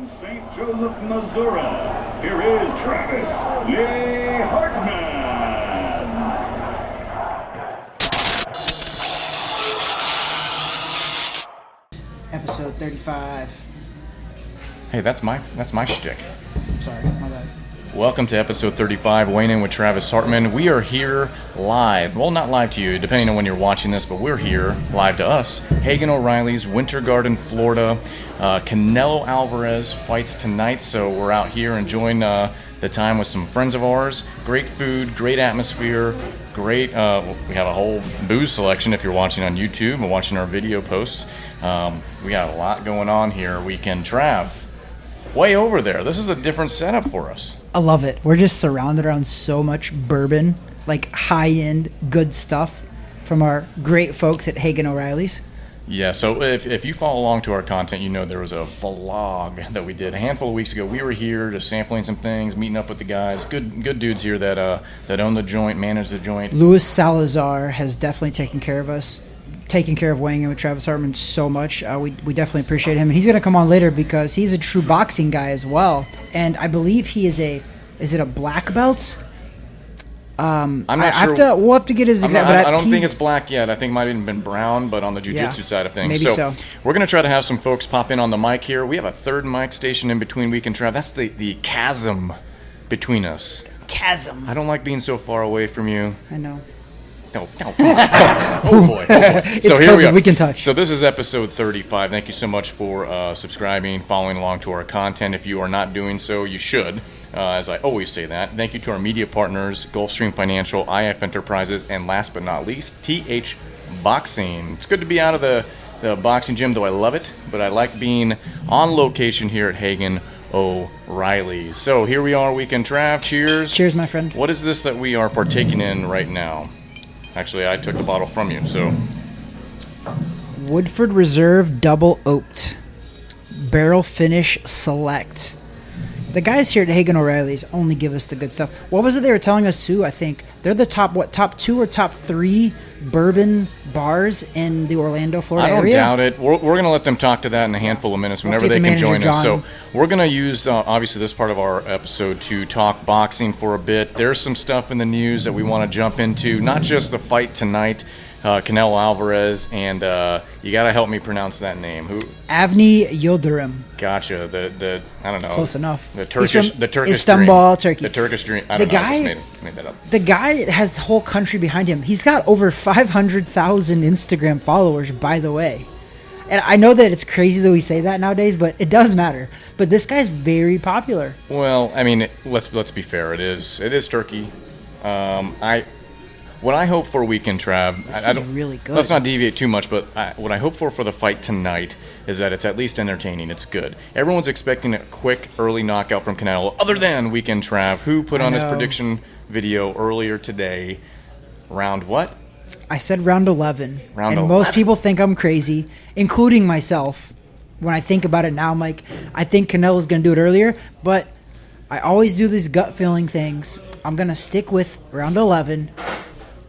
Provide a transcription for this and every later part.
From St. Joseph, Missouri, here is Travis Lee Hartman. Episode 35. Hey, that's my shtick. Sorry, my bad. Welcome to episode 35, weighing in with Travis Hartman. We are here live. Well, not live to you, depending on when you're watching this, but we're here live to us. Hagan O'Reilly's, Winter Garden, Florida. Canelo Alvarez fights tonight, so we're out here enjoying the time with some friends of ours. Great food, great atmosphere, great. We have a whole booze selection if you're watching on YouTube and watching our video posts. We got a lot going on here. Weekend Trav, way over there. This is a different setup for us. I love it. We're just surrounded around so much bourbon, like high-end, good stuff from our great folks at Hagan O'Reilly's. Yeah, so if you follow along to our content, you know there was a vlog that we did a handful of weeks ago. We were here just sampling some things, meeting up with the guys. Good dudes here that own the joint, manage the joint. Luis Salazar has definitely taken care of us, taking care of weighing in with Travis Hartman so much. We definitely appreciate him. And he's going to come on later because he's a true boxing guy as well. And I believe he is a black belt? I'm not sure. We'll have to get his exact. I don't think it's black yet. I think it might have even been brown, but on the jiu-jitsu side of things. Maybe so. We're going to try to have some folks pop in on the mic here. We have a third mic station in between Weekend Trav. That's the chasm between us. Chasm. I don't like being so far away from you. I know. No. Oh, boy. So here we can touch. So this is episode 35. Thank you so much for subscribing, following along to our content. If you are not doing so, you should, as I always say that. Thank you to our media partners, Gulfstream Financial, IF Enterprises, and last but not least, TH Boxing. It's good to be out of the boxing gym, though I love it, but I like being on location here at Hagan O'Reilly. So here we are, Weekend Trav. Cheers. Cheers, my friend. What is this that we are partaking in right now? Actually, I took the bottle from you, so. Woodford Reserve Double Oaked. Barrel Finish Select. The guys here at Hagan O'Reilly's only give us the good stuff. What was it they were telling us too? I think they're the top 2 or top 3 bourbon bars in the Orlando, Florida area. I don't doubt it. We're going to let them talk to that in a handful of minutes whenever they can join us. So we're going to use, obviously, this part of our episode to talk boxing for a bit. There's some stuff in the news that we want to jump into, not just the fight tonight, Canelo Alvarez, and you got to help me pronounce that name. Who? Avni Yildirim. Gotcha. The I don't know. Close enough. The Turkish Istanbul, dream. Turkey. The Turkish dream. I don't know. I just made that up. The guy has the whole country behind him. He's got over 500,000 Instagram followers, by the way. And I know that it's crazy that we say that nowadays, but it does matter. But this guy's very popular. Well, I mean, let's be fair. It is Turkey. What I hope for Weekend Trav, this is really good. Let's not deviate too much, but what I hope for the fight tonight is that it's at least entertaining. It's good. Everyone's expecting a quick, early knockout from Canelo, other than Weekend Trav, who put on his prediction video earlier today. Round what? I said round 11. Round 11. Most people think I'm crazy, including myself. When I think about it now, I'm like, I think Canelo's going to do it earlier, but I always do these gut feeling things. I'm going to stick with round 11.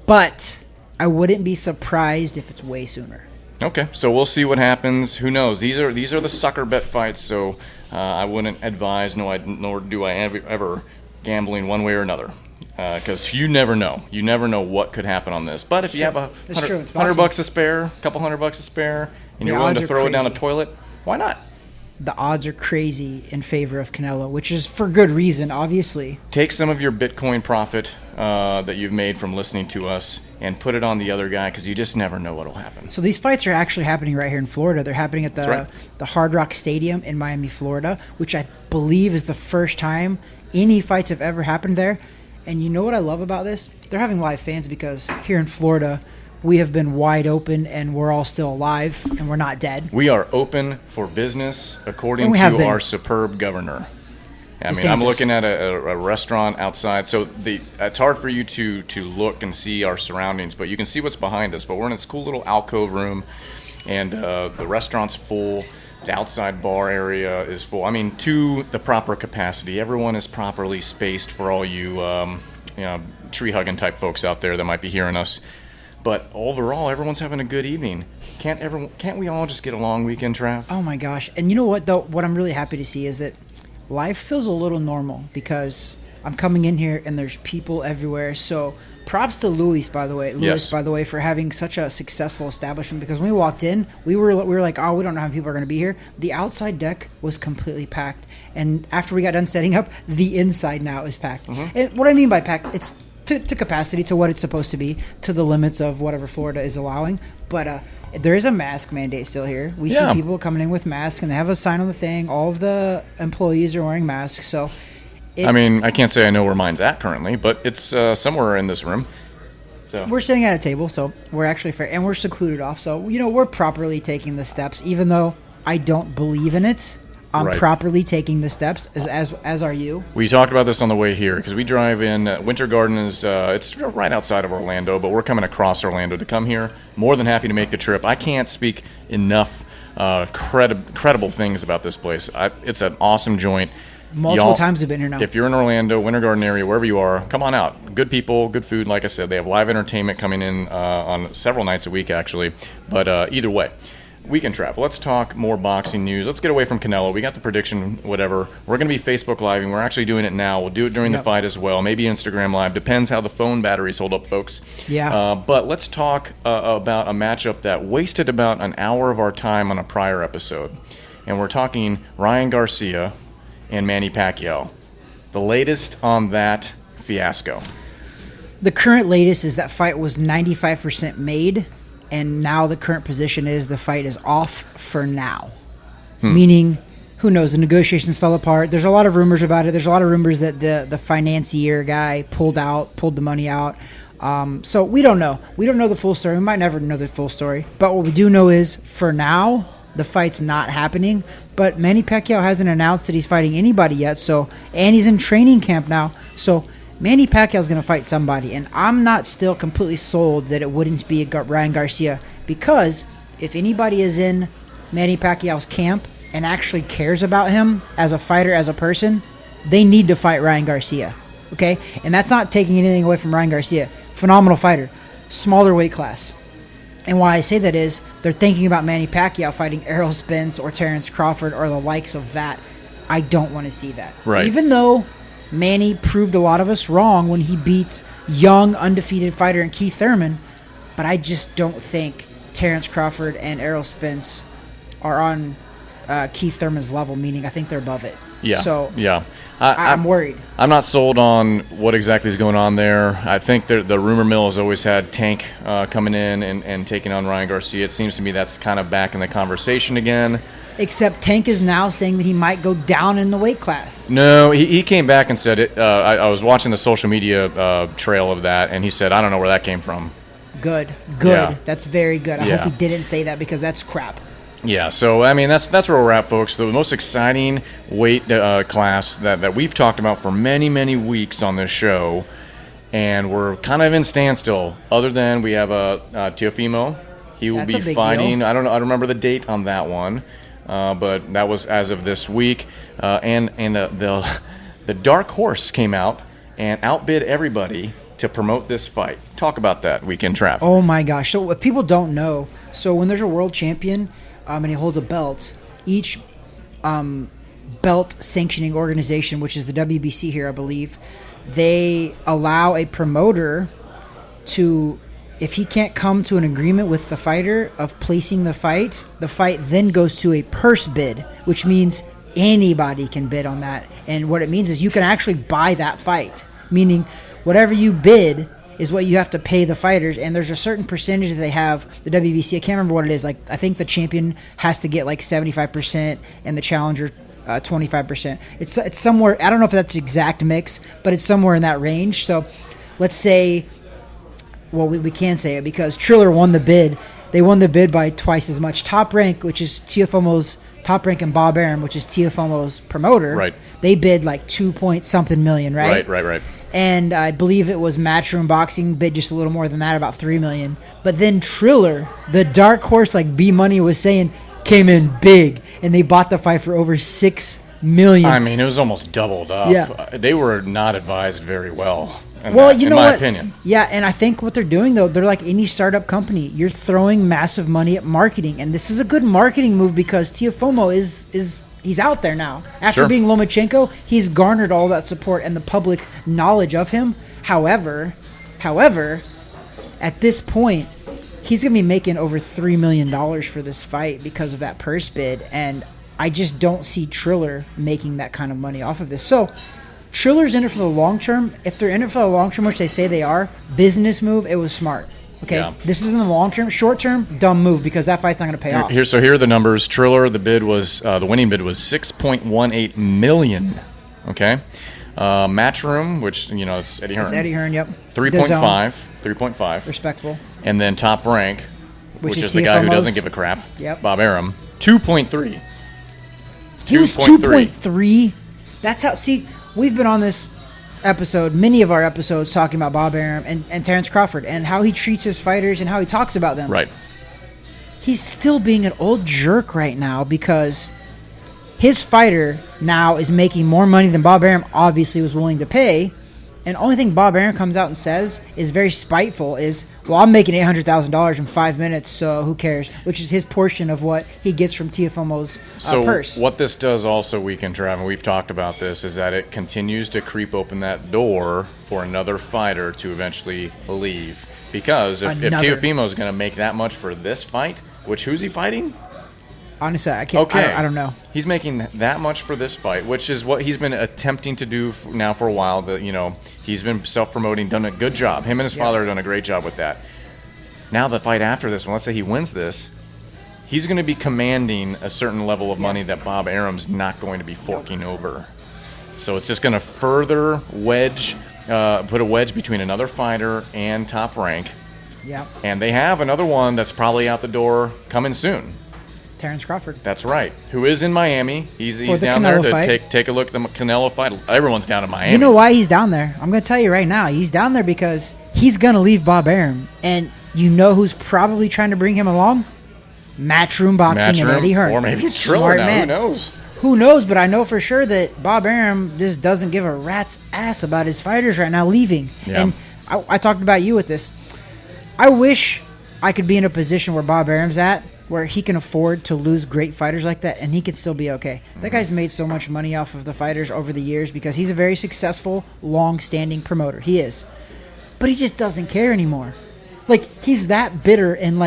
But I wouldn't be surprised if it's way sooner. Okay, so we'll see what happens. Who knows? These are the sucker bet fights, so I wouldn't advise, nor do I ever gambling one way or another, because you never know. You never know what could happen on this. But if you have $100 to spare, a couple $100 to spare, and you're willing to throw it down the toilet, why not? The odds are crazy in favor of Canelo, which is for good reason, obviously. Take some of your Bitcoin profit that you've made from listening to us and put it on the other guy, because you just never know what will happen. So these fights are actually happening right here in Florida. They're happening at the Hard Rock Stadium in Miami, Florida, which I believe is the first time any fights have ever happened there. And you know what I love about this? They're having live fans because here in Florida, we have been wide open, and we're all still alive, and we're not dead. We are open for business, according to our superb governor. I mean, I'm looking at a restaurant outside, so it's hard for you to look and see our surroundings, but you can see what's behind us. But we're in this cool little alcove room, and the restaurant's full. The outside bar area is full. I mean, to the proper capacity. Everyone is properly spaced for all you, tree-hugging type folks out there that might be hearing us. But overall, everyone's having a good evening. Can't we all just get along, Weekend Trav? Oh my gosh. And you know what, though? What I'm really happy to see is that life feels a little normal because I'm coming in here and there's people everywhere. So props to Louis, by the way, for having such a successful establishment. Because when we walked in, we were like, oh, we don't know how many people are going to be here. The outside deck was completely packed. And after we got done setting up, the inside now is packed. Mm-hmm. And what I mean by packed, it's to capacity, to what it's supposed to be, to the limits of whatever Florida is allowing. But there is a mask mandate still here. We see people coming in with masks, and they have a sign on the thing. All of the employees are wearing masks. So, I can't say I know where mine's at currently, but it's somewhere in this room. So we're sitting at a table, so we're actually fair, and we're secluded off. So, we're properly taking the steps, even though I don't believe in it. I'm properly taking the steps, as are you. We talked about this on the way here because we drive in. Winter Garden is it's right outside of Orlando, but we're coming across Orlando to come here. More than happy to make the trip. I can't speak enough credible things about this place. It's an awesome joint. Multiple times we've been here now. If you're in Orlando, Winter Garden area, wherever you are, come on out. Good people, good food. Like I said, they have live entertainment coming in on several nights a week, actually. But either way. Weekend Trav. Let's talk more boxing news. Let's get away from Canelo. We got the prediction, whatever. We're going to be Facebook Living. We're actually doing it now. We'll do it during the fight as well. Maybe Instagram Live. Depends how the phone batteries hold up, folks. Yeah. But let's talk about a matchup that wasted about an hour of our time on a prior episode. And we're talking Ryan Garcia and Manny Pacquiao. The latest on that fiasco. The current latest is that fight was 95% made. And now the current position is the fight is off for now. Meaning, who knows, the negotiations fell apart. There's a lot of rumors about it. There's a lot of rumors that the financier guy pulled the money out. So we don't know. We don't know the full story. We might never know the full story. But what we do know is, for now, the fight's not happening. But Manny Pacquiao hasn't announced that he's fighting anybody yet. And he's in training camp now. So Manny Pacquiao's going to fight somebody, and I'm not still completely sold that it wouldn't be Ryan Garcia, because if anybody is in Manny Pacquiao's camp and actually cares about him as a fighter, as a person, they need to fight Ryan Garcia, okay? And that's not taking anything away from Ryan Garcia. Phenomenal fighter, smaller weight class. And why I say that is they're thinking about Manny Pacquiao fighting Errol Spence or Terence Crawford or the likes of that. I don't want to see that. Right. Even though Manny proved a lot of us wrong when he beat young, undefeated fighter in Keith Thurman, but I just don't think Terence Crawford and Errol Spence are on Keith Thurman's level, meaning I think they're above it. Yeah. So yeah. I'm worried. I'm not sold on what exactly is going on there. I think the rumor mill has always had Tank coming in and taking on Ryan Garcia. It seems to me that's kind of back in the conversation again. Except Tank is now saying that he might go down in the weight class. No, he came back and said it. I was watching the social media trail of that, and he said, I don't know where that came from. Good. Yeah. That's very good. I hope he didn't say that, because that's crap. Yeah, so, I mean, that's where we're at, folks. The most exciting weight class that we've talked about for many, many weeks on this show, and we're kind of in standstill, other than we have Teofimo. He will be fighting. I don't remember the date on that one. But that was as of this week, and the dark horse came out and outbid everybody to promote this fight. Talk about that, Weekend Trav. Oh my gosh! So if people don't know, so when there's a world champion and he holds a belt, each belt sanctioning organization, which is the WBC here, I believe, they allow a promoter to, if he can't come to an agreement with the fighter of placing the fight then goes to a purse bid, which means anybody can bid on that. And what it means is you can actually buy that fight, meaning whatever you bid is what you have to pay the fighters. And there's a certain percentage that they have, the WBC, I can't remember what it is. Like, I think the champion has to get like 75% and the challenger 25%. It's somewhere, I don't know if that's the exact mix, but it's somewhere in that range. So let's say, well, we can say it because Triller won the bid. They won the bid by twice as much. Top Rank, which is Teofomo's Top Rank, and Bob Arum, which is Teofomo's promoter, right? They bid like 2-point-something million, right? Right. And I believe it was Matchroom Boxing bid just a little more than that, about $3 million. But then Triller, the dark horse, like B Money was saying, came in big, and they bought the fight for over $6 million. I mean, it was almost doubled up. Yeah. They were not advised very well. You know my what? opinion. Yeah, and I think what they're doing, though, they're like any startup company. You're throwing massive money at marketing, and this is a good marketing move because Teofimo he's out there now. After being Lomachenko, he's garnered all that support and the public knowledge of him. However, at this point, he's going to be making over $3 million for this fight because of that purse bid, and I just don't see Triller making that kind of money off of this. So Triller's in it for the long term. If they're in it for the long term, which they say they are, business move, it was smart. Okay, This is in the long term. Short term, dumb move because that fight's not going to pay off. Here are the numbers. Triller, the winning bid was $6.18 million. Okay, Matchroom, which it's Eddie Hearn. It's Eddie Hearn. Yep. 3.5. Respectable. And then Top Rank, which is the TFMO's guy who doesn't give a crap. Yep. Bob Arum, 2.3. He was 2.3. That's how. See, we've been on this episode, many of our episodes, talking about Bob Arum and Terence Crawford and how he treats his fighters and how he talks about them. Right. He's still being an old jerk right now because his fighter now is making more money than Bob Arum obviously was willing to pay. And the only thing Bob Arum comes out and says is very spiteful is, well, I'm making $800,000 in 5 minutes, so who cares? Which is his portion of what he gets from Teofimo's purse. So what this does also, Weekend Trav, and we've talked about this, is that it continues to creep open that door for another fighter to eventually leave. Because if Teofimo is going to make that much for this fight, who's he fighting? Honestly, I can't. Okay. I don't know. He's making that much for this fight, which is what he's been attempting to do now for a while. He's been self-promoting, done a good job. Him and his father have done a great job with that. Now the fight after this one, let's say he wins this, he's going to be commanding a certain level of money that Bob Arum's not going to be forking over. So it's just going to further put a wedge between another fighter and Top Rank. Yeah. And they have another one that's probably out the door coming soon. Terence Crawford. That's right. Who is in Miami. He's down there to take a look at the Canelo fight. Everyone's down in Miami. You know why he's down there? I'm going to tell you right now. He's down there because he's going to leave Bob Arum. And you know who's probably trying to bring him along? Matchroom Boxing and Eddie Hearn. Or maybe Triller now. Who knows? Who knows? But I know for sure that Bob Arum just doesn't give a rat's ass about his fighters right now leaving. Yeah. And I talked about you with this. I wish I could be in a position where Bob Arum's at, where he can afford to lose great fighters like that, and he could still be okay. That guy's made so much money off of the fighters over the years because he's a very successful, long-standing promoter. He is. But he just doesn't care anymore. Like, he's that bitter and,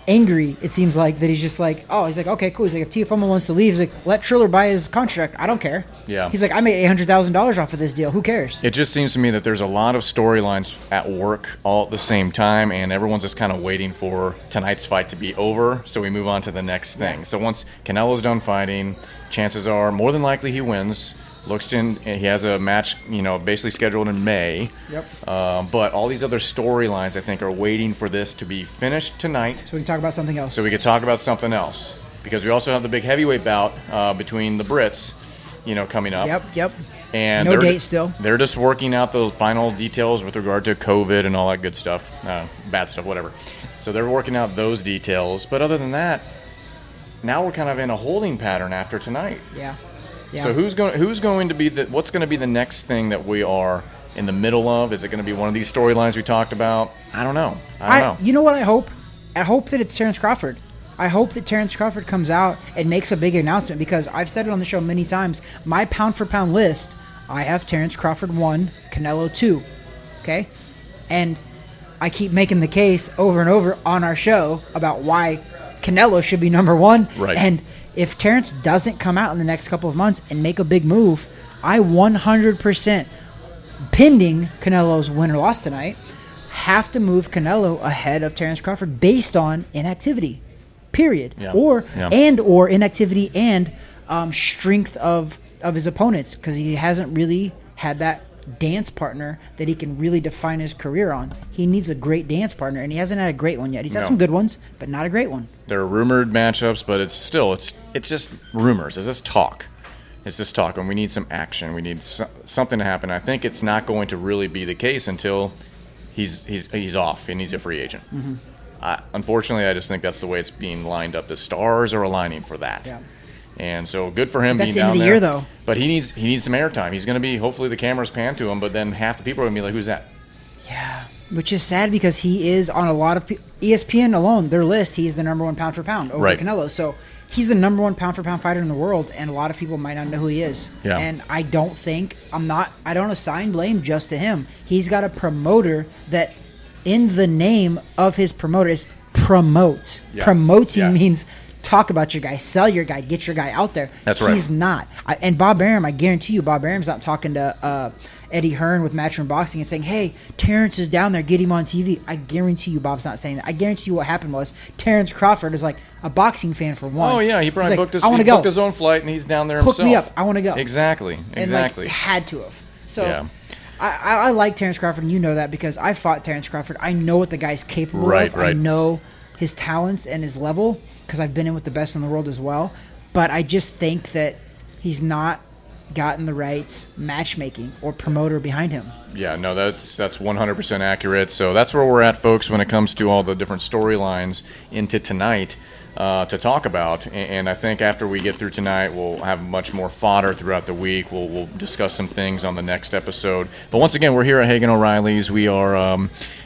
angry, it seems like, that he's just like, oh, he's like, okay, cool. He's like, if Teofimo wants to leave, he's like, let Triller buy his contract. I don't care. Yeah. He's like, I made $800,000 off of this deal. Who cares? It just seems to me that there's a lot of storylines at work all at the same time, and everyone's just kind of waiting for tonight's fight to be over so we move on to the next thing. So once Canelo's done fighting, chances are more than likely he wins. He has a match, basically scheduled in May. Yep. But all these other storylines, I think, are waiting for this to be finished tonight. So we can talk about something else. Because we also have the big heavyweight bout between the Brits, coming up. Yep. And no date still. They're just working out the final details with regard to COVID and all that good stuff, bad stuff, whatever. So they're working out those details. But other than that, now we're kind of in a holding pattern after tonight. Yeah. So what's going to be the next thing that we are in the middle of? Is it going to be one of these storylines we talked about? I don't know. I don't know. You know what I hope? I hope that it's Terence Crawford. I hope that Terence Crawford comes out and makes a big announcement because I've said it on the show many times. My pound-for-pound list, I have Terence Crawford 1, Canelo 2. Okay? And I keep making the case over and over on our show about why Canelo should be number 1. Right. And if Terence doesn't come out in the next couple of months and make a big move, I 100%, pending Canelo's win or loss tonight, have to move Canelo ahead of Terence Crawford based on inactivity, period. Yeah. Or inactivity and strength of his opponents because he hasn't really had that dance partner that he can really define his career on. He needs a great dance partner, and he hasn't had a great one yet. He's had some good ones, but not a great one. There are rumored matchups, but it's just rumors. It's just talk. And we need some action. We need something to happen. I think it's not going to really be the case until he's off and he's a free agent. Mm-hmm. Unfortunately, I just think that's the way it's being lined up. The stars are aligning for that. Yeah. And so good for him That's being the end down of the there. year, though. But he needs some airtime. He's going to be, hopefully the cameras pan to him, but then half the people are going to be like, who's that? Yeah, which is sad because he is on a lot of ESPN alone, their list, he's the number one pound for pound over Canelo. So he's the number one pound for pound fighter in the world, and a lot of people might not know who he is. Yeah. And I don't assign blame just to him. He's got a promoter that in the name of his promoter is promote. Yeah. Promoting means talk about your guy, sell your guy, get your guy out there. That's right. He's not. And Bob Arum, I guarantee you, Bob Arum's not talking to Eddie Hearn with Matchroom Boxing and saying, hey, Terence is down there, get him on TV. I guarantee you Bob's not saying that. I guarantee you what happened was Terence Crawford is like a boxing fan for one. Oh, yeah, he probably booked his own flight, and he's down there himself. Hook me up. I want to go. Exactly. And had to have. So yeah. I like Terence Crawford, and you know that because I fought Terence Crawford. I know what the guy's capable of. I know his talents and his level because I've been in with the best in the world as well. But I just think that he's not gotten the right matchmaking or promoter behind him. Yeah, no, that's 100% accurate. So that's where we're at, folks, when it comes to all the different storylines into tonight to talk about. And I think after we get through tonight, we'll have much more fodder throughout the week. We'll discuss some things on the next episode. But once again, we're here at Hagan O'Reilly's. We are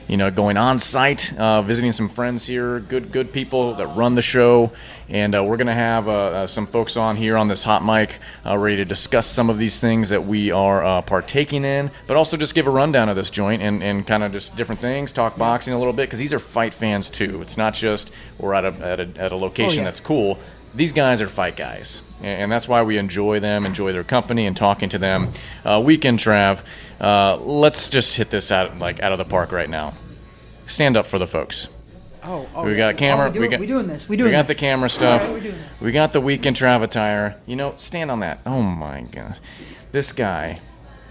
going on site, visiting some friends here, good people that run the show, and we're going to have some folks on here on this hot mic ready to discuss some of these things that we are partaking in, but also just give a rundown of this joint and kind of just different things, talk boxing a little bit, because these are fight fans too. It's not just we're at a location that's cool. These guys are fight guys, and that's why we enjoy them, enjoy their company, and talking to them. Weekend Trav, let's just hit this out of the park right now. Stand up for the folks. We got camera. We got the camera stuff. All right, we're doing this. We got the Weekend Trav attire. Stand on that. Oh my God, this guy.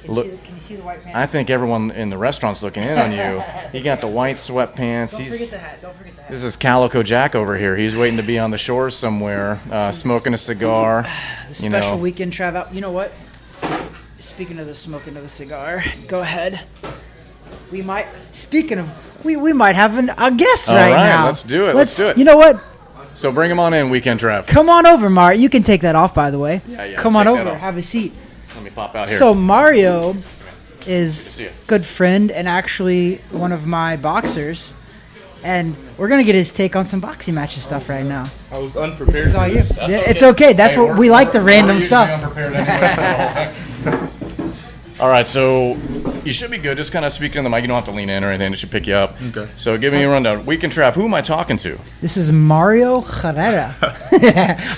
Can you see the white pants? I think everyone in the restaurant's looking in on you. He got the white sweatpants. Don't forget the hat. This is Calico Jack over here. He's waiting to be on the shores somewhere, smoking a cigar. The special Weekend Trav out. You know what? Speaking of the smoking of the cigar, go ahead. We might have a guest right now. All right, let's do it. Let's do it. You know what? So bring him on in, Weekend Trav. Come on over, Mario. You can take that off, by the way. Yeah. Come on over. Have a seat. Let me pop out here. So Mario is a good friend and actually one of my boxers. And we're going to get his take on some boxing matches stuff right now. I was unprepared. This is all you. Okay. It's okay. That's what we like, the random stuff. All right, so you should be good. Just kind of speaking in the mic. You don't have to lean in or anything. It should pick you up. Okay. So give me a rundown. Weekend Trav, who am I talking to? This is Mario Herrera.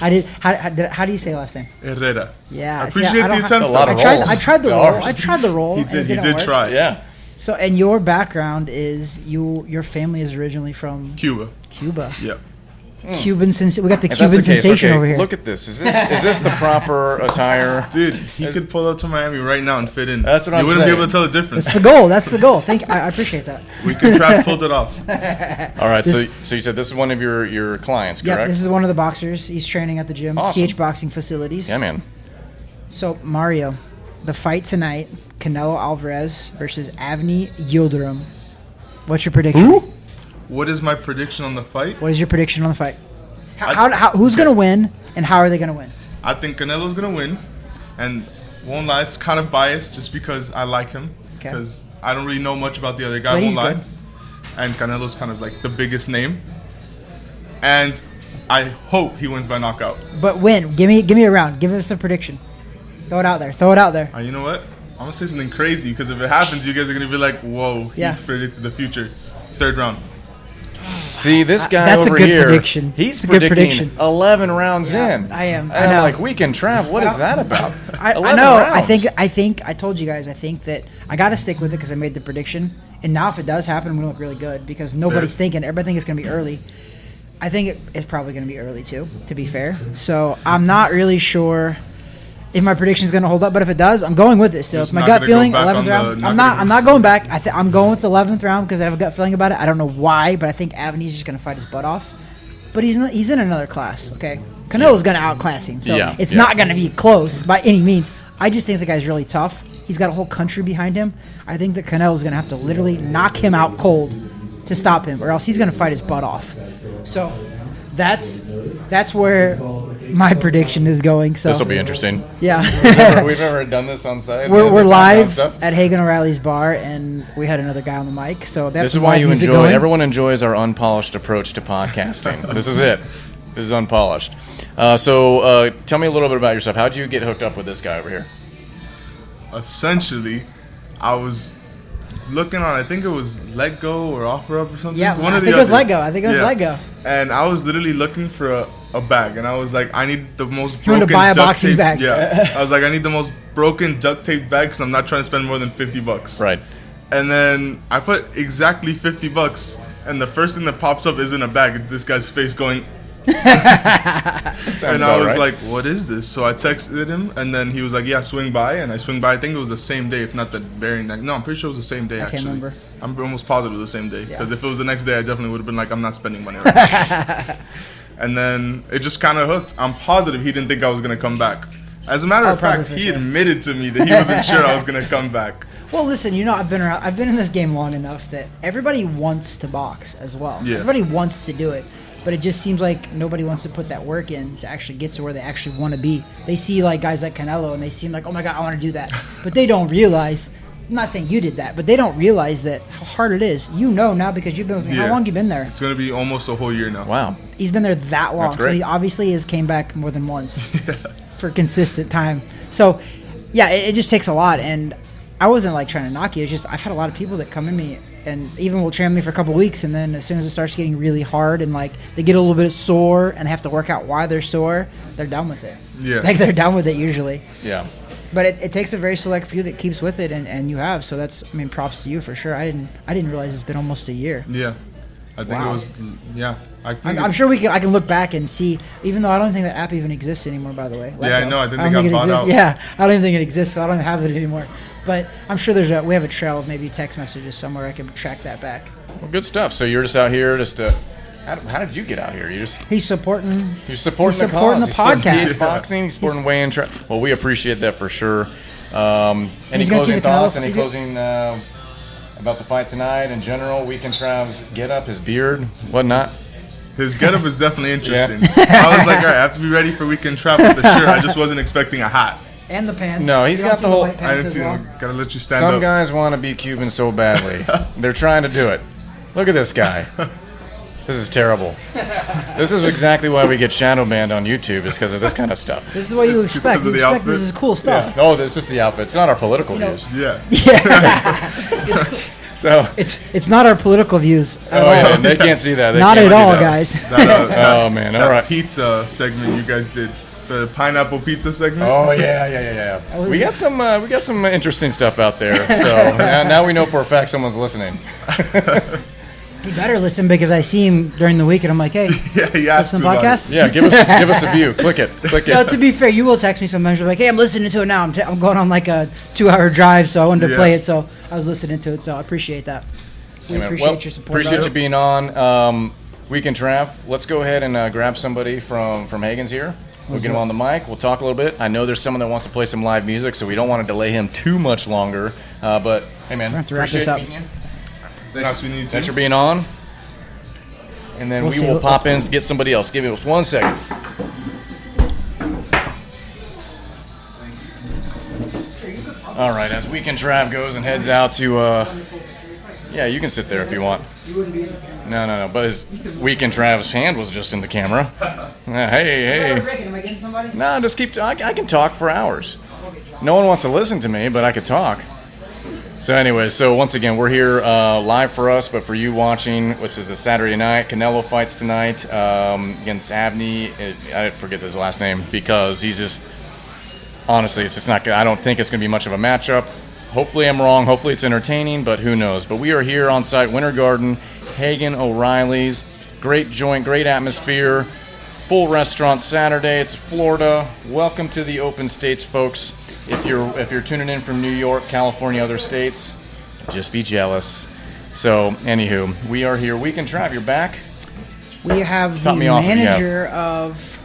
How do you say last name? Herrera. Yeah. I appreciate the attempt. That's a lot of I rolls. tried the roll. I tried the roll. He did try. Yeah. So, and your background is your family is originally from Cuba. Yeah. Hmm. Cuban we got the If Cuban that's the case, sensation okay, over here. Look at this. Is this the proper attire? Dude, he could pull up to Miami right now and fit in. That's what I'm You wouldn't saying. be able to tell the difference. That's the goal. I appreciate that. Weekend Trav pulled it off. All right, so you said this is one of your clients, correct? Yeah, this is one of the boxers. He's training at the gym, Awesome. TH Boxing Facilities. Yeah, man. So, Mario, the fight tonight, Canelo Alvarez versus Avni Yildirim. What's your prediction? Who? What is my prediction on the fight? What is your prediction on the fight? Who's going to win, and how are they going to win? I think Canelo's going to win. And won't lie, it's kind of biased just because I like him. Okay. Because I don't really know much about the other guy, But won't he's lie. good. And Canelo's kind of like the biggest name. And I hope he wins by knockout. But win. Give me a round. Give us a prediction. Throw it out there. You know what? I'm going to say something crazy because if it happens, you guys are going to be like, whoa, Yeah. he predicted the future. Third round. See, this guy That's a over good here, prediction. he's It's a good predicting prediction. 11 rounds in. I am. And I I'm know. like, Weekend Trav, what is that about? I 11 know. rounds. I think I told you guys. I think that I got to stick with it because I made the prediction. And now if it does happen, I'm going to look really good because nobody's thinking. Everybody thinks it's going to be early. I think it's probably going to be early too, to be fair. So I'm not really sure if my prediction is going to hold up. But if it does, I'm going with it still. Just It's my not gut gonna feeling. go back 11th on the- round. not I'm gonna not. go- I'm not going back. I'm going with the 11th round because I have a gut feeling about it. I don't know why, but I think Avni's just going to fight his butt off. But he's in another class. Okay, Canelo's going to outclass him. So it's not going to be close by any means. I just think the guy's really tough. He's got a whole country behind him. I think that Canelo's going to have to literally knock him out cold to stop him, or else he's going to fight his butt off. So that's where my prediction is going. So This will be interesting. yeah. We've never done this on site. We're live Stuff. at Hagan O'Reilly's bar, and we had another guy on the mic. So that's This is why you enjoy. Everyone enjoys our unpolished approach to podcasting. This is it. This is unpolished. So tell me a little bit about yourself. How did you get hooked up with this guy over here? Essentially, I was looking on, I think it was Let Go or Offer Up or something. Yeah, One I of the think it was others. Let Go. I think it was Let Go. And I was literally looking for a bag, and I was like, I need the most broken You want to buy a duct boxing tape. bag. Yeah. I was like, I need the most broken duct tape bag because I'm not trying to spend more than $50. Right. And then I put exactly $50, and the first thing that pops up isn't a bag. It's this guy's face going. And I was like, what is this? So I texted him, and then he was like, yeah, swing by. And I swing by. I think it was the same day, if not the very next. No, I'm pretty sure it was the same day, actually. I can't remember. I'm almost positive it was the same day. Because if it was the next day, I definitely would have been like, I'm not spending money on it. And then it just kind of hooked. I'm positive he didn't think I was going to come back. As a matter of fact, he admitted to me that he wasn't sure I was going to come back. Well, listen, I've been in this game long enough that everybody wants to box as well. Yeah. Everybody wants to do it. But it just seems like nobody wants to put that work in to actually get to where they actually want to be. They see like guys like Canelo and they seem like, oh my God, I want to do that. But they don't realize, I'm not saying you did that, but they don't realize that how hard it is. You know now because you've been with me. How long you been there? It's going to be almost a whole year now. Wow. He's been there that long. That's great. So he obviously has came back more than once for consistent time. So yeah, it just takes a lot. And I wasn't like trying to knock you. It's just I've had a lot of people that come in me and even will train me for a couple weeks, and then as soon as it starts getting really hard and like they get a little bit sore and they have to work out why they're sore, they're done with it. Yeah. Like they're done with it usually. Yeah. But it takes a very select few that keeps with it, and you have. So that's, I mean, props to you for sure. I didn't realize it's been almost a year. Yeah. I think it was, yeah. I'm sure I can look back and see, even though I don't think that app even exists anymore, by the way. Yeah, I know. I think they got bought out. Yeah, I don't even think it exists, so I don't have it anymore. But I'm sure we have a trail of maybe text messages somewhere I can track that back. Well, good stuff. So you're just out here how did you get out here? He's supporting the cause. the podcast. He's boxing. He's supporting weigh-in. Well, we appreciate that for sure. Any He's gonna see closing the thoughts? Canelo- Any closing about the fight tonight in general? Weekend Trav's get up, his beard, whatnot. His getup is definitely interesting. I was like, all right, I have to be ready for Weekend Trav with the shirt. I just wasn't expecting a hat. And the pants. No, he's You got don't the see whole- white I pants didn't as see well. him. Gotta let you stand Some up. guys want to be Cuban so badly. They're trying to do it. Look at this guy. This is terrible. This is exactly why we get shadow banned on YouTube, is because of this kind of stuff. This is what you It's expect. because You of the expect this outfit. is cool stuff. Oh, this is the outfit. It's not our political views. Yeah. So, It's not our political views at oh all. yeah, they can't see that. They Not can't at see all, that. guys. Oh man, all That right. pizza segment you guys did. The pineapple pizza segment. Oh yeah. We got some interesting stuff out there. So now we know for a fact someone's listening. You better listen because I see him during the week and I'm like, hey, Yeah, he asked listen to about it. podcasts? Yeah, give us a view. Click it. No, to be fair, you will text me sometimes. You're like, hey, I'm listening to it now. I'm going on like a 2-hour drive, so I wanted to Yeah. play it. So I was listening to it, so I appreciate that. We Well, appreciate your support. appreciate brother. you being on. Weekend Trav. Let's go ahead and grab somebody from Hagan's here. We'll get him on the mic. We'll talk a little bit. I know there's someone that wants to play some live music, so we don't want to delay him too much longer. But hey, man, We're gonna have to wrap this appreciate up. meeting you. Thanks, we need Thanks to. for being on. And then We'll we see. will pop in and get somebody else. Give me just 1 second. All right, as Weekend Trav goes and heads out to, yeah, you can sit there if you want. No, but his Weekend Trav's hand was just in the camera. Hey. Am I getting somebody? No, just keep, I can talk for hours. No one wants to listen to me, but I could talk. So anyway, once again, we're here live for us, but for you watching, which is a Saturday night, Canelo fights tonight against Avni. I forget his last name because he's just, honestly, it's just not good. I don't think it's going to be much of a matchup. Hopefully I'm wrong. Hopefully it's entertaining, but who knows. But we are here on site, Winter Garden, Hagan O'Reilly's. Great joint, great atmosphere. Full restaurant Saturday. It's Florida. Welcome to the open states, folks. If you're tuning in from New York, California, other states, just be jealous. So, anywho, we are here. Weekend Trav, you're back. We have the Top me off if you have. manager of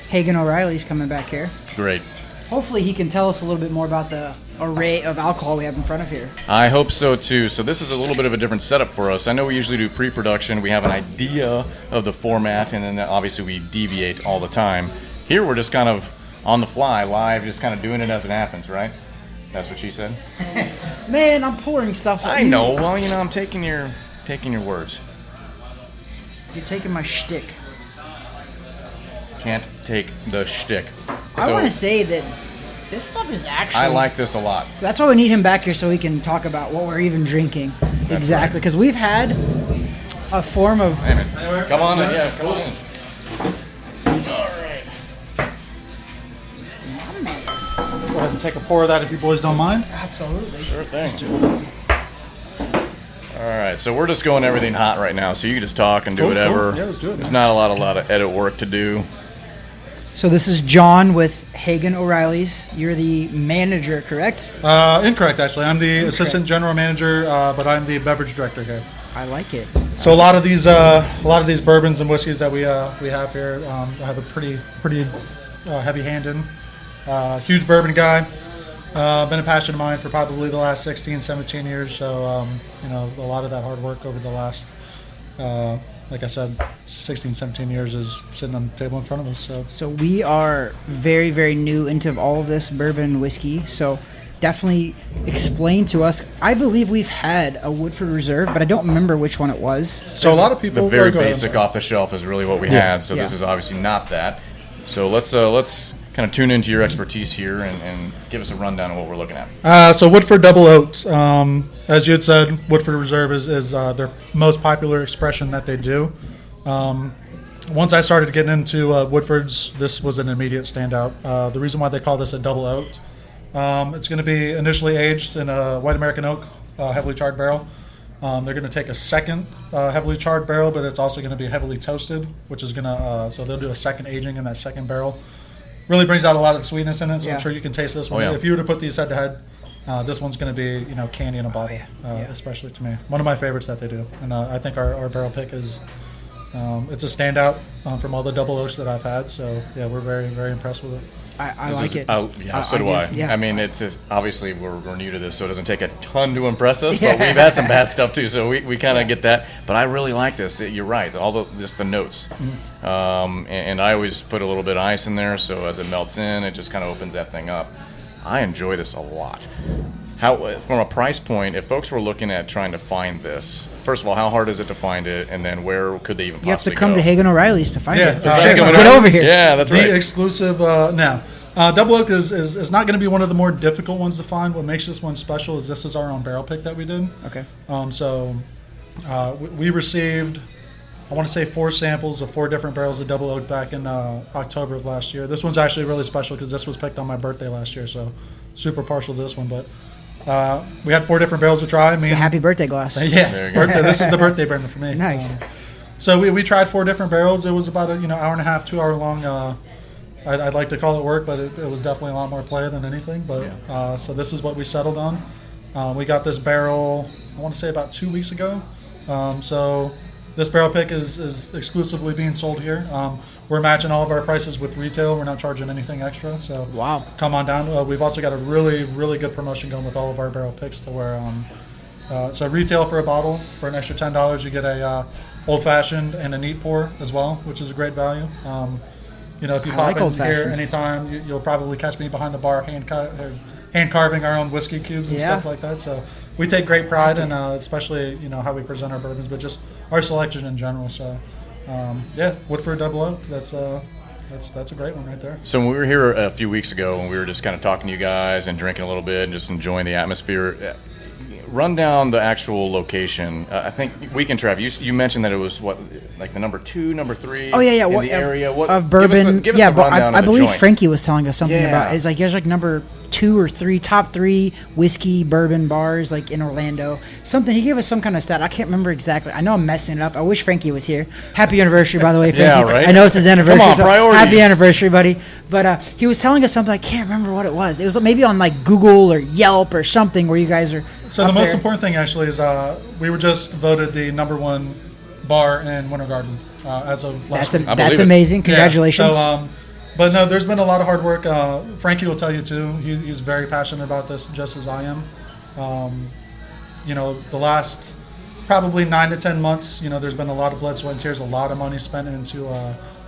Hagan O'Reilly's coming back here. Great. Hopefully he can tell us a little bit more about the array of alcohol we have in front of here. I hope so too. So this is a little bit of a different setup for us. I know we usually do pre-production. We have an idea of the format, and then obviously we deviate all the time. Here we're just kind of on the fly, live, just kind of doing it as it happens, right? That's what she said. Man, I'm pouring stuff. So I know. Well, I'm taking your words. You're taking my shtick. Can't take the shtick. I want to say that this stuff is actually... I like this a lot. So that's why we need him back here so we can talk about what we're even drinking. That's exactly. Because we've had a form of... Come on in. Yeah, come on in. All right. Go ahead and take a pour of that if you boys don't mind. Absolutely. Sure thing. Let's do it. All right, so we're just going everything hot right now, so you can just talk and do whatever. Cool. Yeah, let's do it. There's not a lot of edit work to do. So this is John with Hagan O'Reilly's. You're the manager, correct? Incorrect, actually. I'm the assistant general manager, but I'm the beverage director here. I like it. So a lot of these bourbons and whiskeys that we have here, I have a pretty heavy hand in. Huge bourbon guy. Been a passion of mine for probably the last 16, 17 years. So, a lot of that hard work over the last, like I said, 16, 17 years is sitting on the table in front of us. So we are very, very new into all of this bourbon whiskey. So definitely explain to us. I believe we've had a Woodford Reserve, but I don't remember which one it was. So a lot of people... The very basic off the shelf is really what we had. So this is obviously not that. So let's kind of tune into your expertise here and give us a rundown of what we're looking at. So Woodford Double Oaked, as you had said, Woodford Reserve is their most popular expression that they do. Once I started getting into Woodfords, this was an immediate standout. The reason why they call this a Double Oaked, it's going to be initially aged in a white American oak, heavily charred barrel. They're going to take a second heavily charred barrel, but it's also going to be heavily toasted, which is going to, so they'll do a second aging in that second barrel. Really brings out a lot of the sweetness in it, so I'm sure you can taste this one. If you were to put these head to head, this one's going to be, candy in a bottle, especially to me. One of my favorites that they do, and I think our barrel pick is, it's a standout from all the double oaks that I've had. So yeah, we're very, very impressed with it. I like it. So do I. Yeah. I mean, it's just, obviously we're new to this, so it doesn't take a ton to impress us. But we've had some bad stuff too, so we kind of get that. But I really like this. You're right. Just the notes, and I always put a little bit of ice in there, so as it melts in, it just kind of opens that thing up. I enjoy this a lot. How, from a price point, if folks were looking at trying to find this, first of all, how hard is it to find it, and then where could they even possibly go? You have to come to Hagan O'Reilly's to find it. Get over here. Yeah, that's right. The exclusive now. Double Oak is not going to be one of the more difficult ones to find. What makes this one special is this is our own barrel pick that we did. Okay. We received, I want to say 4 samples of 4 different barrels of Double Oak back in October of last year. This one's actually really special because this was picked on my birthday last year, so super partial to this one. But we had 4 different barrels to try. It's a happy birthday glass. Yeah, this is the birthday burner for me. Nice. So we tried 4 different barrels. It was about a hour and a half, 2 hour long. I'd like to call it work, but it was definitely a lot more play than anything. But so this is what we settled on. We got this barrel, I want to say about 2 weeks ago. So this barrel pick is exclusively being sold here. We're matching all of our prices with retail. We're not charging anything extra. So come on down. We've also got a really, really good promotion going with all of our barrel picks to where so retail for a bottle for an extra $10, you get a old fashioned and a neat pour as well, which is a great value. If you pop in here anytime, you'll probably catch me behind the bar hand carving our own whiskey cubes and stuff like that. So we take great pride in especially how we present our bourbons, but just our selection in general. So Woodford Double Oak, that's a great one right there. So when we were here a few weeks ago, and we were just kind of talking to you guys and drinking a little bit and just enjoying the atmosphere, run down the actual location. I think Weekend Trav, you mentioned that it was like the number 2, number 3. Oh yeah. In the area of bourbon. Give us the rundown I of the believe joint. Frankie was telling us something about. It's like there's like number 2 or 3, top 3 whiskey bourbon bars like in Orlando. Something he gave us some kind of stat. I can't remember exactly. I know I'm messing it up. I wish Frankie was here. Happy anniversary, by the way, Frankie. Yeah, right. I know it's his anniversary. Come on, so priorities. happy anniversary, buddy. But he was telling us something. I can't remember what it was. It was maybe on like Google or Yelp or something where you guys are. So the most important thing actually is we were just voted the number 1 bar in Winter Garden as of last week. That's amazing. Congratulations. Yeah, but no, there's been a lot of hard work. Frankie will tell you too. He's very passionate about this, just as I am. The last probably 9 to 10 months, there's been a lot of blood, sweat, and tears, a lot of money spent into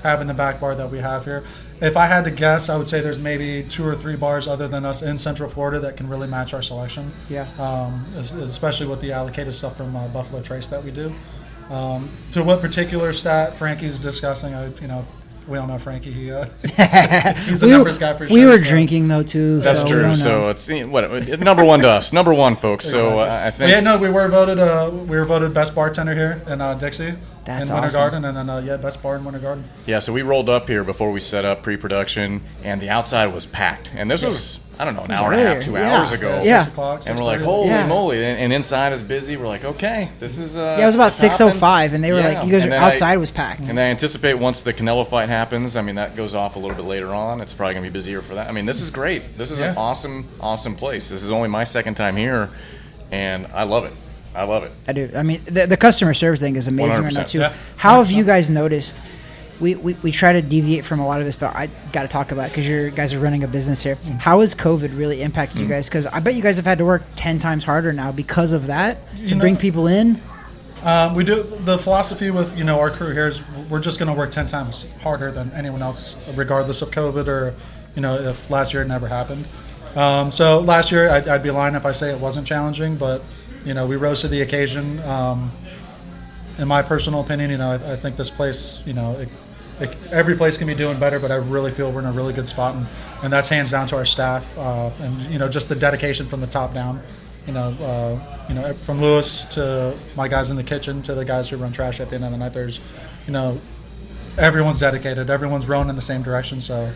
having the back bar that we have here. If I had to guess, I would say there's maybe 2 or 3 bars other than us in Central Florida that can really match our selection. Yeah. Especially with the allocated stuff from Buffalo Trace that we do. To what particular stat Frankie's discussing, we all know Frankie. He's a numbers guy for sure. We were drinking though too. That's so true. So it's number one to us. Number one, folks. Exactly. So I think we were voted best bartender here in Dixie. That's in Winter awesome. Garden, and then best bar in Winter Garden. Yeah, so we rolled up here before we set up pre-production, and the outside was packed. And this was, I don't know, an hour and a half, 2 hours ago. Yeah. 6 o'clock. And we're like, holy moly. And inside is busy. We're like, okay, this is... it was about 6:05, and they were like, you guys, outside was packed. And I anticipate once the Canelo fight happens, I mean, that goes off a little bit later on. It's probably going to be busier for that. I mean, this is great. This is an awesome, awesome place. This is only my second time here, and I love it. I do. I mean, the customer service thing is amazing right now, too. Yeah. How have you guys noticed? We try to deviate from a lot of this, but I got to talk about it because you guys are running a business here. How has COVID really impacted you guys? Because I bet you guys have had to work 10 times harder now because of that to bring people in. We do. The philosophy with our crew here is we're just going to work 10 times harder than anyone else, regardless of COVID or if last year it never happened. So last year I'd be lying if I say it wasn't challenging, but we rose to the occasion. In my personal opinion, I think this place, every place can be doing better, but I really feel we're in a really good spot, and that's hands down to our staff, and just the dedication from the top down. From Lewis to my guys in the kitchen to the guys who run trash at the end of the night. There's, everyone's dedicated. Everyone's rowing in the same direction. So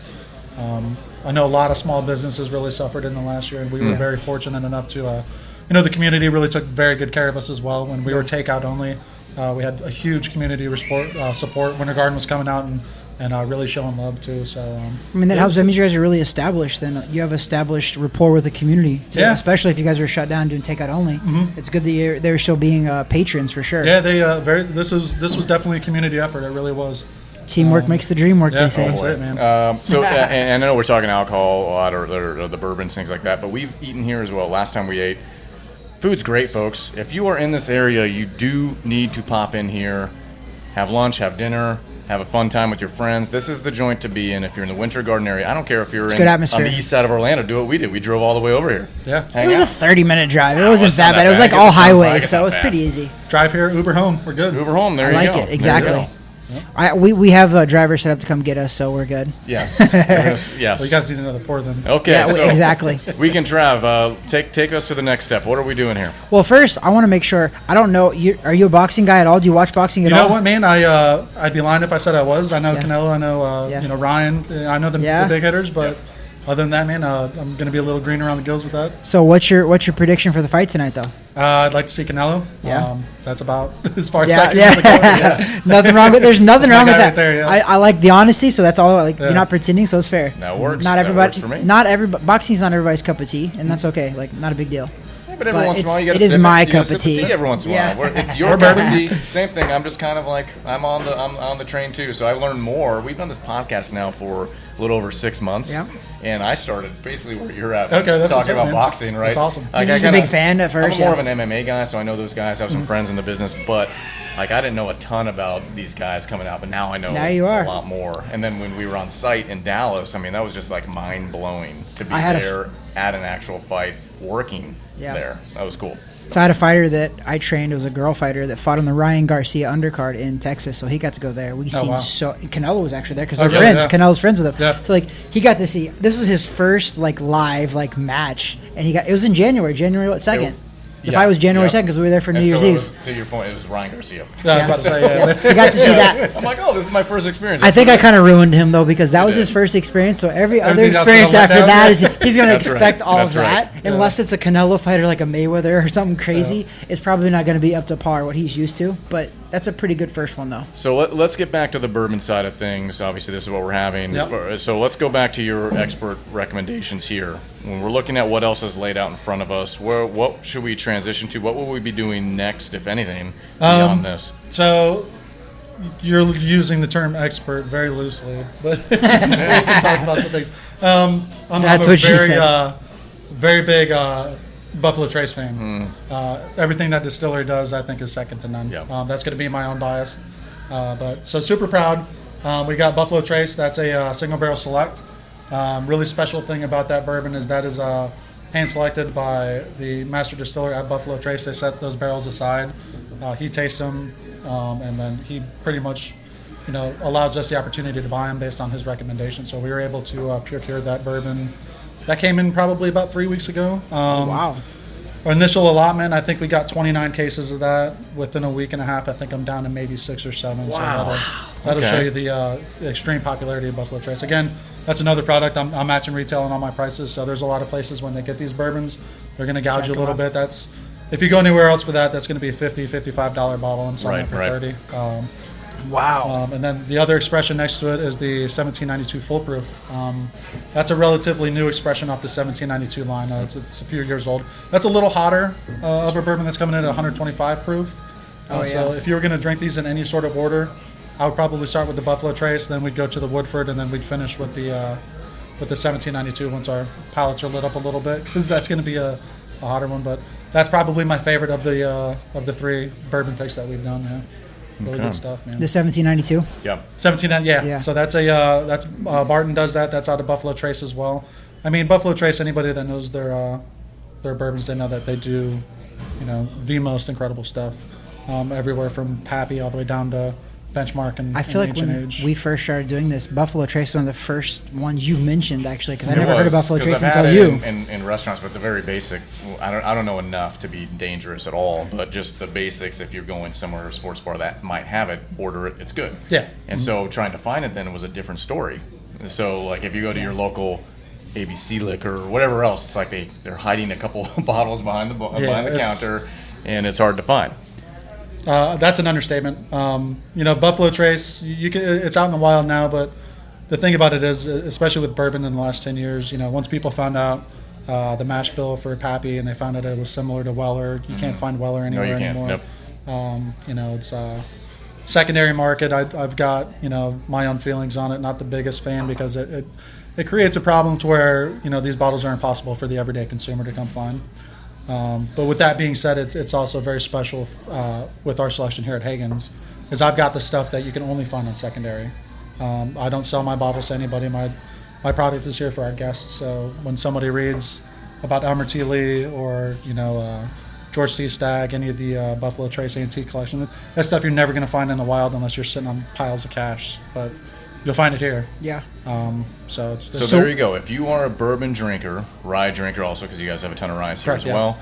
I know a lot of small businesses really suffered in the last year, and we were very fortunate enough to, the community really took very good care of us as well. When we were takeout only, we had a huge community support. Winter Garden was coming out and really showing love too. So I mean, that helps. That means you guys are really established. Then you have established rapport with the community, too, especially if you guys are shut down doing takeout only. Mm-hmm. It's good that they're still being patrons for sure. Yeah, they This was definitely a community effort. It really was. Teamwork makes the dream work, they say. That's it, man. And I know we're talking alcohol a lot or the bourbons, things like that, but we've eaten here as well. Last time we ate, food's great, folks. If you are in this area, you do need to pop in here, have lunch, have dinner, have a fun time with your friends. This is the joint to be in if you're in the Winter Garden area. I don't care if you're on the east side of Orlando. Do what we did. We drove all the way over here. Yeah. It was a 30-minute drive. It wasn't that bad. It was like all highways, so it was pretty easy. Drive here, Uber home. We're good. Uber home. There you go. I like it. Exactly. We have a driver set up to come get us, so we're good. Yes. Yes. Well, you guys need another pour then. Okay. Yeah, so exactly. Weekend Trav, take us to the next step. What are we doing here? Well, first, I want to make sure. I don't know. Are you a boxing guy at all? Do you watch boxing at all? You know what, man? I'd be lying if I said I was. I know Canelo. I know Ryan. I know the big hitters, but other than that, man, I'm going to be a little green around the gills with that. So what's your prediction for the fight tonight, though? I'd like to see Canelo. Yeah. That's about as far as I can go. Yeah. Nothing wrong with. There's nothing wrong with that. Right there, I like the honesty, so that's all. You're not pretending, so it's fair. That works. Not everybody. That works for me. Not everybody. Boxing's not everybody's cup of tea, and that's okay. Not a big deal. But every once in a while, you got to sip it. It is my cup of tea. Every once in a while, it's your cup of tea. Same thing. I'm just kind of like I'm on the train too. So I learned more. We've done this podcast now for a little over 6 months. Yeah. And I started basically where you're at. Okay, that's talking about boxing, right? That's awesome. He's a big fan at first. I'm more of an MMA guy, so I know those guys. I have some friends in the business, but I didn't know a ton about these guys coming out, but now I know a lot more. And then when we were on site in Dallas, I mean, that was just mind blowing to be there at an actual fight, working there. That was cool. So I had a fighter that I trained. It was a girl fighter that fought on the Ryan Garcia undercard in Texas. So he got to go there. Canelo was actually there because they're friends. Yeah. Canelo's friends with him. Yeah. So he got to see. This is his first live match, and it was in January 2nd. The fight was January 2nd because we were there for New Year's Eve. To your point, it was Ryan Garcia. I was about to say, You got to see that. I'm like, this is my first experience. I think I kind of ruined him, though, because that was his first experience. So every other experience after that is he's going to expect all of that. Right. Unless it's a Canelo fighter like a Mayweather or something crazy. It's probably not going to be up to par what he's used to. But that's a pretty good first one, though. So let's get back to the bourbon side of things. Obviously, this is what we're having. Yep. So let's go back to your expert recommendations here. When we're looking at what else is laid out in front of us, what should we transition to? What will we be doing next, if anything, beyond this? So you're using the term expert very loosely, but we can talk about some things. I'm a very big Buffalo Trace fan. Everything that distillery does, I think, is second to none. Yep. That's going to be my own bias. But so super proud. We got Buffalo Trace. That's a single barrel select. Really special thing about that bourbon is that is hand selected by the master distiller at Buffalo Trace. They set those barrels aside. He tastes them, and then he pretty much, allows us the opportunity to buy them based on his recommendation. So we were able to procure that bourbon. That came in probably about 3 weeks ago. Wow. Our initial allotment, I think we got 29 cases of that. Within a week and a half, I think I'm down to maybe 6 or 7. Wow. So that'll show you the extreme popularity of Buffalo Trace. Again, that's another product. I'm matching retail on all my prices. So there's a lot of places when they get these bourbons, they're going to gouge you a little bit. That's if you go anywhere else for that, that's going to be a $50, $55 bottle. I'm selling it for $30. Wow. And then the other expression next to it is the 1792 Full Proof. That's a relatively new expression off the 1792 line. It's a few years old. That's a little hotter of a bourbon that's coming in at 125 proof. So if you were going to drink these in any sort of order, I would probably start with the Buffalo Trace, then we'd go to the Woodford, and then we'd finish with the 1792 once our palates are lit up a little bit, because that's going to be a hotter one. But that's probably my favorite of the 3 bourbon picks that we've done. Yeah. Really good stuff, man. The 1792? Yeah. 1790, yeah. So that's Barton does that. That's out of Buffalo Trace as well. I mean, Buffalo Trace, anybody that knows their bourbons, they know that they do, the most incredible stuff. Everywhere from Pappy all the way down to Benchmark and I feel like when Age. we first started doing this, Buffalo Trace was one of the first ones you mentioned, actually, because I never heard of Buffalo Trace I've until had you. In restaurants, but the very basic. I don't know enough to be dangerous at all, but just the basics. If you're going somewhere, a sports bar that might have it, order it. It's good. Yeah. And so trying to find it then was a different story. And so like if you go to your local ABC Liquor or whatever else, it's like they're hiding a couple bottles behind the counter, and it's hard to find. That's an understatement. Buffalo Trace, it's out in the wild now, but the thing about it is, especially with bourbon in the last 10 years, once people found out the mash bill for Pappy and they found out it was similar to Weller, you can't find Weller anywhere anymore. Nope. It's secondary market. I've got, my own feelings on it. Not the biggest fan because it creates a problem to where, these bottles are impossible for the everyday consumer to come find. But with that being said, it's also very special with our selection here at Hagan's, is I've got the stuff that you can only find on secondary. I don't sell my bottles to anybody. My product is here for our guests. So when somebody reads about Elmer T. Lee or George T. Stagg, any of the Buffalo Trace Antique collection, that's stuff you're never going to find in the wild unless you're sitting on piles of cash. But you'll find it here. Yeah. So there you go. If you are a bourbon drinker, rye drinker also, because you guys have a ton of rye here as well,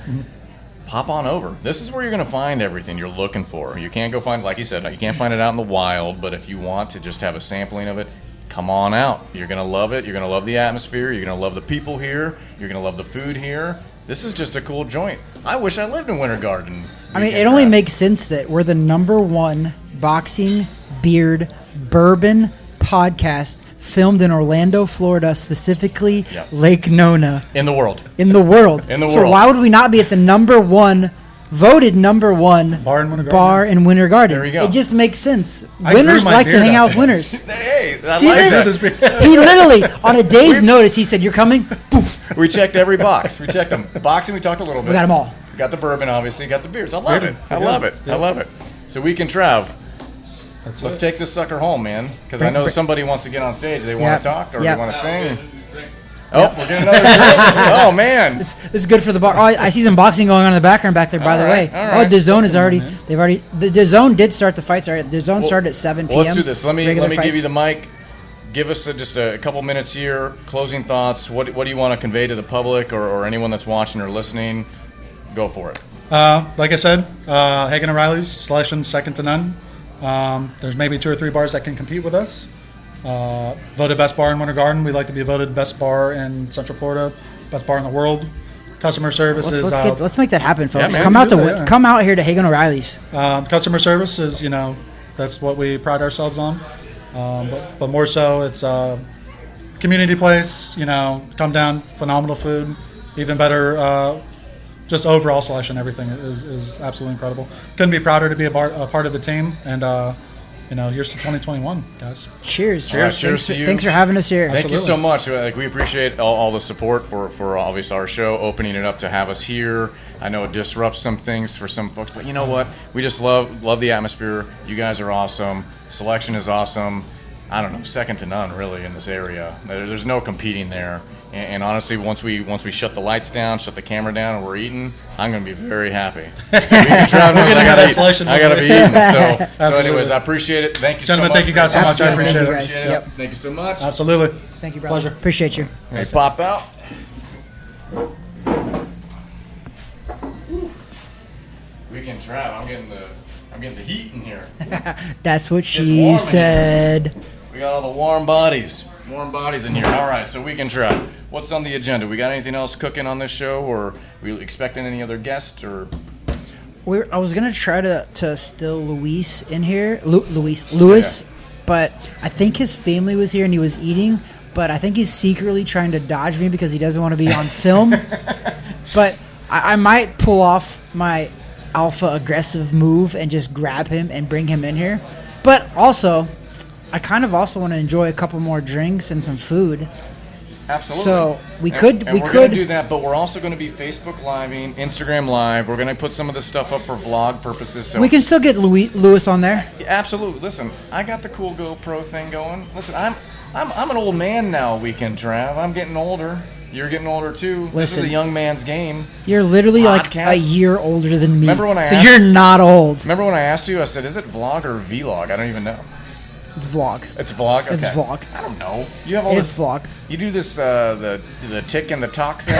pop on over. This is where you're going to find everything you're looking for. You can't go find, like you said, you can't find it out in the wild, but if you want to just have a sampling of it, come on out. You're going to love it. You're going to love the atmosphere. You're going to love the people here. You're going to love the food here. This is just a cool joint. I wish I lived in Winter Garden. I mean, it only makes sense that we're the #1 boxing, beard, bourbon podcast filmed in Orlando, Florida, specifically Lake Nona. In the world. So why would we not be at the voted number one bar in Winter Garden? There you go. It just makes sense. Winners like to hang out with winners. Hey, I See like this? that. He literally, on a day's notice, he said, "You're coming." Poof. We checked every box. We checked them. Boxing, we talked a little bit. We got them all. We got the bourbon, obviously. Got the beers. I love it. I love it. So Weekend Trav. Let's take this sucker home, man. Because I know somebody wants to get on stage. They want to talk or they want to sing. Oh, we're getting another drink. Oh, man. This is good for the bar. Oh, I see some boxing going on in the background back there, by the way. All right. Oh, DAZN is already, the DAZN did start the fights. Already. DAZN started at 7 p.m. Well, let's do this. Let me give you the fights. mic. Give us just a couple minutes here. Closing thoughts. What do you want to convey to the public or anyone that's watching or listening? Go for it. Like I said, Hagan O'Reilly's selection second to none. There's maybe 2 or 3 bars that can compete with us. Voted best bar in Winter Garden. We'd like to be voted best bar in Central Florida, best bar in the world. Customer service let's make that happen, folks. Yeah, man, Come out here to Hagan O'Reilly's. Customer service is, that's what we pride ourselves on. But more so, it's a community place. Come down, phenomenal food, even better. Just overall selection, everything is absolutely incredible. Couldn't be prouder to be a part of the team, and here's to 2021, guys. Cheers. Cheers to you. Thanks for having us here. Thank you so much. We appreciate all the support for obviously our show, opening it up to have us here. I know it disrupts some things for some folks, but you know what? We just love the atmosphere. You guys are awesome. Selection is awesome. I don't know, second to none really in this area. There's no competing there. And honestly, once we shut the lights down, shut the camera down, and we're eating, I'm gonna be very happy. I gotta be eating. So anyways, I appreciate it. Thank you so much. Gentlemen, thank you guys so much. I appreciate it. Yep. Thank you so much. Absolutely. Thank you, brother. Pleasure. Appreciate you. Hey, pop out. Weekend Trav, I'm getting the heat in here. That's what It's she warm in said. We got all the warm bodies in here. All right, so Weekend Trav, what's on the agenda? We got anything else cooking on this show, or we expecting any other guests, or? I was gonna try to still Luis in here, Lewis, but I think his family was here and he was eating. But I think he's secretly trying to dodge me because he doesn't want to be on film. But I might pull off my alpha aggressive move and just grab him and bring him in here. But also, I kind of also want to enjoy a couple more drinks and some food. Absolutely. So we could do that, but we're also going to be Facebook Living, Instagram Live. We're going to put some of this stuff up for vlog purposes. So we can still get Lewis on there. Absolutely. Listen, I got the cool GoPro thing going. Listen, I'm an old man now, Weekend Trav. I'm getting older. You're getting older too. This is a young man's game. You're literally Podcast. like a year older than me. Remember when you're not old. Remember when I asked you? I said, "Is it vlog or vlog?" I don't even know. It's vlog. It's vlog. Okay. It's vlog. I don't know. You have all It's this. vlog. You do this the tick and the talk thing.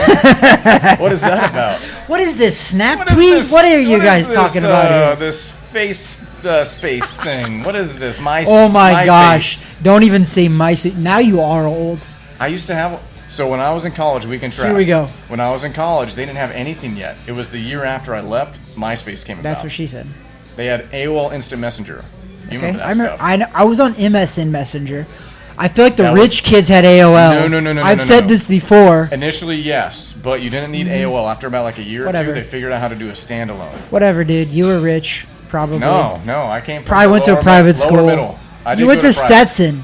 What is that about? What is this snap What is tweet? this? What are you What guys is this, talking about here? This face space thing. What is this? Oh my gosh! Face. Don't even say my. Now you are old. I used to have. So when I was in college, Weekend Trav. Here we go. When I was in college, they didn't have anything yet. It was the year after I left, MySpace came about. That's what she said. They had AOL Instant Messenger. You remember that I remember. stuff? I was on MSN Messenger. I feel like the That rich was- kids had AOL. No. I've said this before. Initially, yes, but you didn't need AOL. After about like a year Whatever. or two, they figured out how to do a standalone. Whatever, dude. You were rich, probably. No, I came from Probably the went to a lower private lower school. middle. I did You went go to private. Stetson.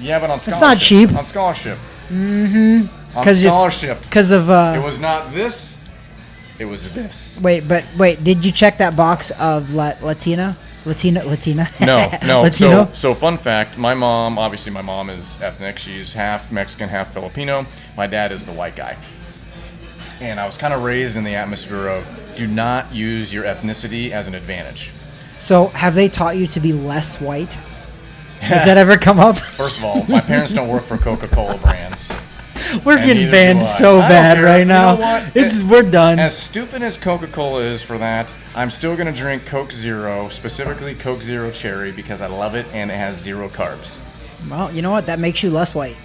Yeah, but on scholarship. It's not cheap. On scholarship. Mm-hmm. On scholarship. Because of. It was not this. It was this. Wait. Did you check that box of Latina? No. Latino? So fun fact, my mom is ethnic. She's half Mexican, half Filipino. My dad is the white guy. And I was kind of raised in the atmosphere of do not use your ethnicity as an advantage. So have they taught you to be less white? Has that ever come up? First of all, my parents don't work for Coca-Cola brands. We're And getting neither banned do I. so I don't bad care. right You now. know what? We're done. As stupid as Coca-Cola is for that, I'm still going to drink Coke Zero, specifically Coke Zero Cherry, because I love it and it has 0 carbs. Well, you know what? That makes you less white.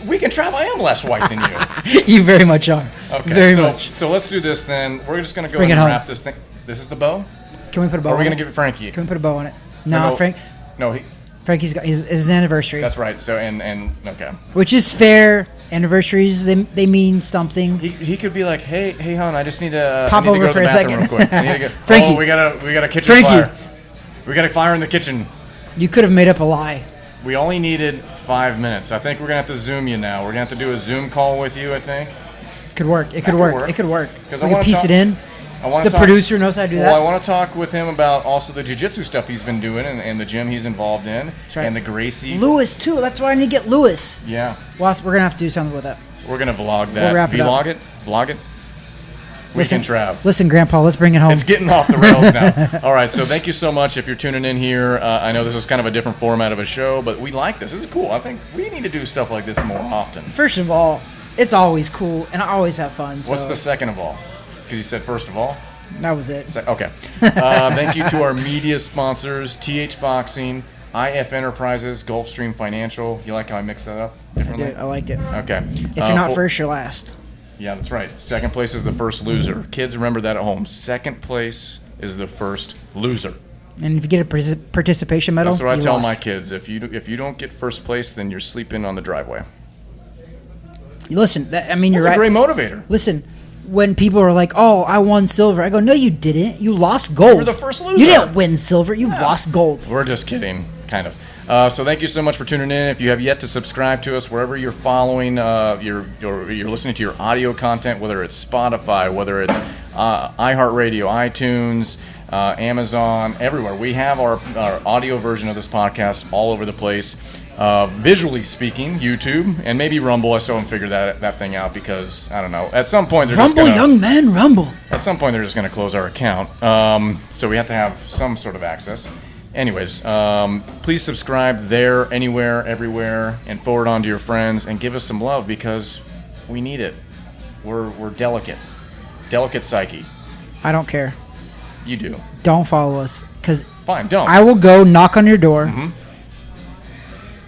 Weekend Trav, I am less white than you. You very much are. Okay, Very much. So let's do this then. We're just going to go bring ahead it and home. wrap this thing. This is the bow? Can we put a bow Or are on we it? going to give it Frankie? Can we put a bow on it? No, Frank. No, Frankie's got his anniversary. that's right. So, and okay. Which is fair. Anniversaries, they mean something. He could be like, hey, hon, I just need to Pop I need to over go to for the a bathroom second. real quick. I need to go. Frankie. Oh, we got a kitchen Frankie. fire. We got a fire in the kitchen. You could have made up a lie. We only needed 5 minutes. I think we're gonna have to Zoom you now. We're gonna have to do a Zoom call with you. I think. Could work. It could could work. work. It could work. 'Cause We I could wanna piece talk- it in. I want The to talk, producer knows how to do Well, that. I want to talk with him about also the jiu-jitsu stuff he's been doing and the gym he's involved in, right. and the Gracie. Lewis too. That's why I need to get Lewis. Yeah, We're gonna have to do something with that. we're gonna vlog that. We'll wrap it up. Vlog it. Weekend Trav. Listen, Grandpa, let's bring it home. It's getting off the rails now. All right, so thank you so much if you're tuning in here. I know this is kind of a different format of a show, but we like this. This is cool. I think we need to do stuff like this more often. First of all, it's always cool, and I always have fun. So What's the second of all? Because you said first of all. that was it. Okay. Thank you to our media sponsors, TH Boxing, IF Enterprises, Gulfstream Financial. You like how I mixed that up differently? Dude, I liked it. Okay. If you're not first, you're last. Yeah, that's right. Second place is the first loser. Kids, remember that at home. Second place is the first loser. And if you get a participation medal, That's what I you tell lost. my kids. If you don't get first place, then you're sleeping on the driveway. Listen, you're That's right. a great motivator. Listen, when people are like, "Oh, I won silver," I go, "No, you didn't. You lost gold. were the first loser. You didn't win silver. You lost gold." We're just kidding, kind of. So thank you so much for tuning in. If you have yet to subscribe to us, wherever you're following, you're listening to your audio content, whether it's Spotify, whether it's iHeartRadio, iTunes, Amazon, everywhere. We have our audio version of this podcast all over the place. Visually speaking, YouTube, and maybe Rumble. I still haven't figured that thing out because, I don't know, at some point they're Rumble, young man, Rumble. At some point they're just going to close our account. So we have to have some sort of access. Anyways, please subscribe there, anywhere, everywhere, and forward on to your friends, and give us some love because we need it. We're delicate. Delicate psyche. I don't care. You do. Don't follow us. Because fine, don't. I will go knock on your door,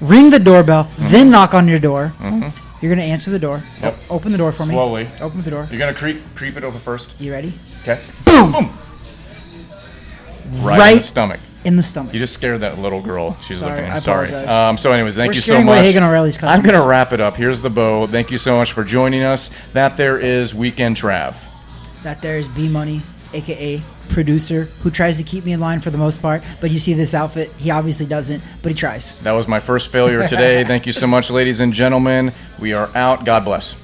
ring the doorbell, then knock on your door. You're going to answer the door. Yep. Open the door for me. Slowly. Open the door. You're going to creep it open first. You ready? Okay. Boom! Boom! Right in the stomach. In the stomach. You just scared that little girl. She's Sorry, looking. I Sorry. apologize. So anyways, thank you so scaring away much. Hagan O'Reilly's customers. I'm going to wrap it up. Here's the bow. Thank you so much for joining us. That there is Weekend Trav. That there is B-Money, a.k.a. producer, who tries to keep me in line for the most part. But you see this outfit, he obviously doesn't, but he tries. That was my first failure today. Thank you so much, ladies and gentlemen. We are out. God bless.